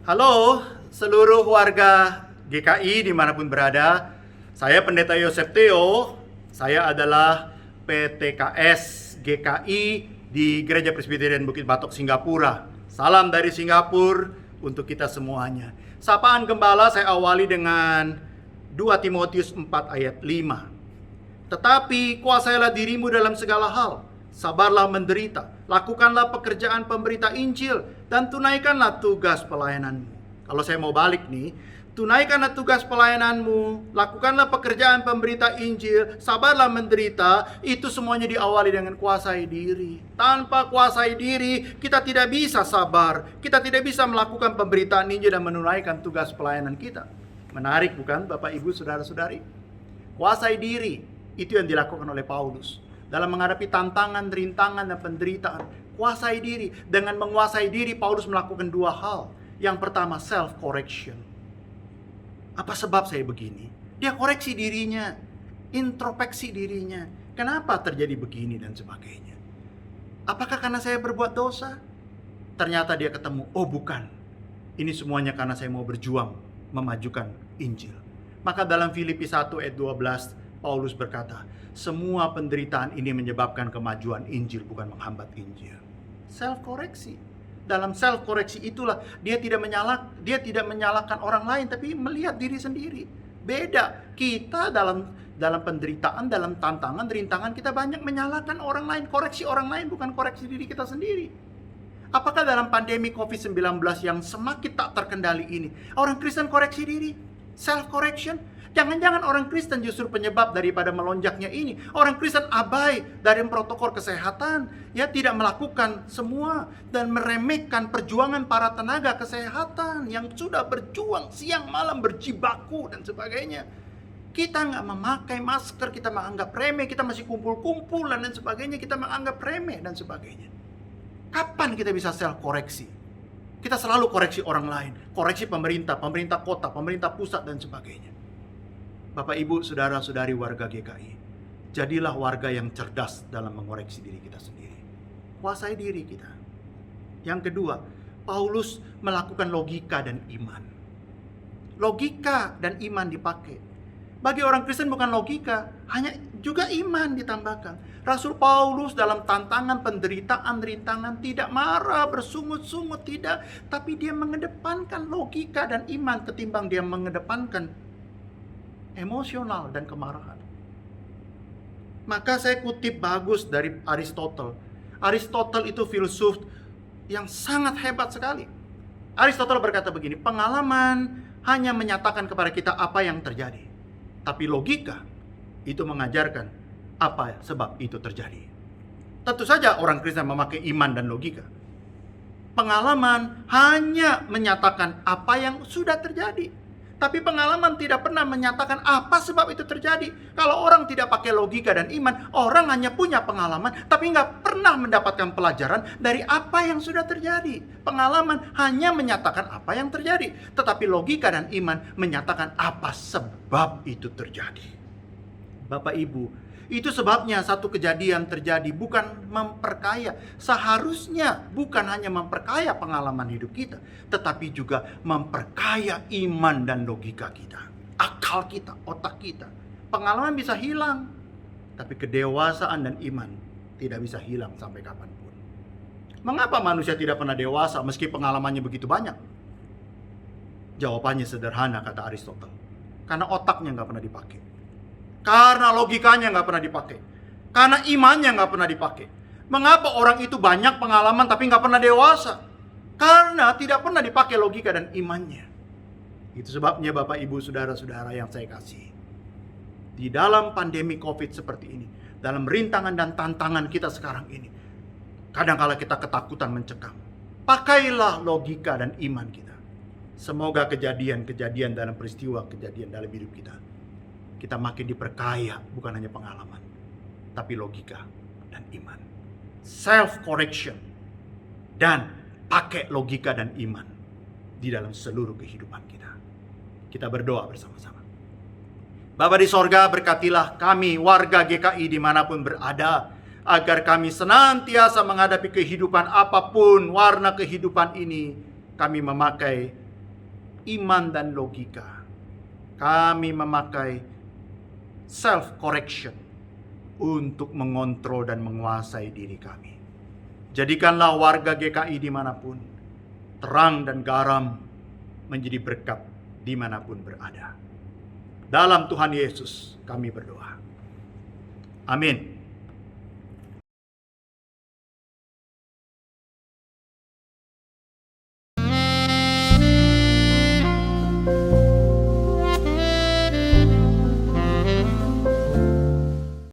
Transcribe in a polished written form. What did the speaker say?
Halo seluruh warga GKI dimanapun berada. Saya Pendeta Yosef Theo. Saya adalah PTKS GKI di Gereja Presbyterian Bukit Batok, Singapura. Salam dari Singapura untuk kita semuanya. Sapaan Gembala saya awali dengan 2 Timotius 4 ayat 5. Tetapi kuasailah dirimu dalam segala hal, sabarlah menderita, lakukanlah pekerjaan pemberita Injil, dan tunaikanlah tugas pelayananmu. Kalau saya mau balik nih, tunaikanlah tugas pelayananmu, lakukanlah pekerjaan pemberita Injil, sabarlah menderita, itu semuanya diawali dengan kuasai diri. Tanpa kuasai diri, kita tidak bisa sabar, kita tidak bisa melakukan pemberitaan Injil dan menunaikan tugas pelayanan kita. Menarik bukan Bapak Ibu Saudara-saudari? Kuasai diri, itu yang dilakukan oleh Paulus dalam menghadapi tantangan, rintangan, dan penderitaan. Kuasai diri. Dengan menguasai diri, Paulus melakukan 2 hal. Yang pertama, self-correction. Apa sebab saya begini? Dia koreksi dirinya, introspeksi dirinya. Kenapa terjadi begini dan sebagainya? Apakah karena saya berbuat dosa? Ternyata dia ketemu, oh bukan. Ini semuanya karena saya mau berjuang memajukan Injil. Maka dalam Filipi 1 ayat 12, Paulus berkata, semua penderitaan ini menyebabkan kemajuan Injil, bukan menghambat Injil. Self-koreksi. Dalam self-koreksi itulah dia tidak menyalahkan orang lain, tapi melihat diri sendiri. Beda. Kita dalam penderitaan, dalam tantangan, rintangan, kita banyak menyalahkan orang lain. Koreksi orang lain, bukan koreksi diri kita sendiri. Apakah dalam pandemi COVID-19 yang semakin tak terkendali ini, orang Kristen koreksi diri? Self-correction? Jangan-jangan orang Kristen justru penyebab daripada melonjaknya ini. Orang Kristen abai dari protokol kesehatan, ya tidak melakukan semua dan meremehkan perjuangan para tenaga kesehatan yang sudah berjuang siang malam berjibaku dan sebagainya. Kita nggak memakai masker, kita menganggap remeh, kita masih kumpul-kumpulan dan sebagainya, kita menganggap remeh dan sebagainya. Kapan kita bisa self-koreksi? Kita selalu koreksi orang lain, koreksi pemerintah kota, pemerintah pusat dan sebagainya. Bapak Ibu, saudara-saudari warga GKI, jadilah warga yang cerdas dalam mengoreksi diri kita sendiri. Kuasai diri kita. Yang kedua, Paulus melakukan logika dan iman. Logika dan iman dipakai. Bagi orang Kristen bukan logika, hanya juga iman ditambahkan. Rasul Paulus dalam tantangan, penderitaan, rintangan tidak marah, bersungut-sungut, tidak. Tapi dia mengedepankan logika dan iman ketimbang dia mengedepankan emosional dan kemarahan. Maka saya kutip bagus dari Aristotle. Aristotle itu filsuf yang sangat hebat sekali. Aristotle berkata begini, pengalaman hanya menyatakan kepada kita apa yang terjadi. Tapi logika itu mengajarkan apa sebab itu terjadi. Tentu saja orang Kristen memakai iman dan logika. Pengalaman hanya menyatakan apa yang sudah terjadi. Tapi pengalaman tidak pernah menyatakan apa sebab itu terjadi. Kalau orang tidak pakai logika dan iman, orang hanya punya pengalaman, tapi nggak pernah mendapatkan pelajaran dari apa yang sudah terjadi. Pengalaman hanya menyatakan apa yang terjadi, tetapi logika dan iman menyatakan apa sebab itu terjadi. Bapak Ibu, itu sebabnya satu kejadian terjadi bukan memperkaya. Seharusnya bukan hanya memperkaya pengalaman hidup kita, tetapi juga memperkaya iman dan logika kita. Akal kita, otak kita. Pengalaman bisa hilang, tapi kedewasaan dan iman tidak bisa hilang sampai kapanpun. Mengapa manusia tidak pernah dewasa meski pengalamannya begitu banyak? Jawabannya sederhana, kata Aristotle. Karena otaknya nggak pernah dipakai. Karena logikanya nggak pernah dipakai. Karena imannya nggak pernah dipakai. Mengapa orang itu banyak pengalaman tapi nggak pernah dewasa? Karena tidak pernah dipakai logika dan imannya. Itu sebabnya Bapak Ibu Saudara-saudara yang saya kasih. Di dalam pandemi COVID seperti ini, dalam rintangan dan tantangan kita sekarang ini, kadang-kala kita ketakutan mencekam. Pakailah logika dan iman kita. Semoga kejadian-kejadian dalam peristiwa kejadian dalam hidup kita makin diperkaya, bukan hanya pengalaman, tapi logika dan iman. Self-correction dan pakai logika dan iman di dalam seluruh kehidupan kita. Kita berdoa bersama-sama. Bapa di sorga, berkatilah kami warga GKI dimanapun berada, agar kami senantiasa menghadapi kehidupan apapun warna kehidupan ini. Kami memakai iman dan logika. Kami memakai self-correction untuk mengontrol dan menguasai diri kami. Jadikanlah warga GKI dimanapun, terang dan garam menjadi berkat dimanapun berada. Dalam Tuhan Yesus kami berdoa. Amin.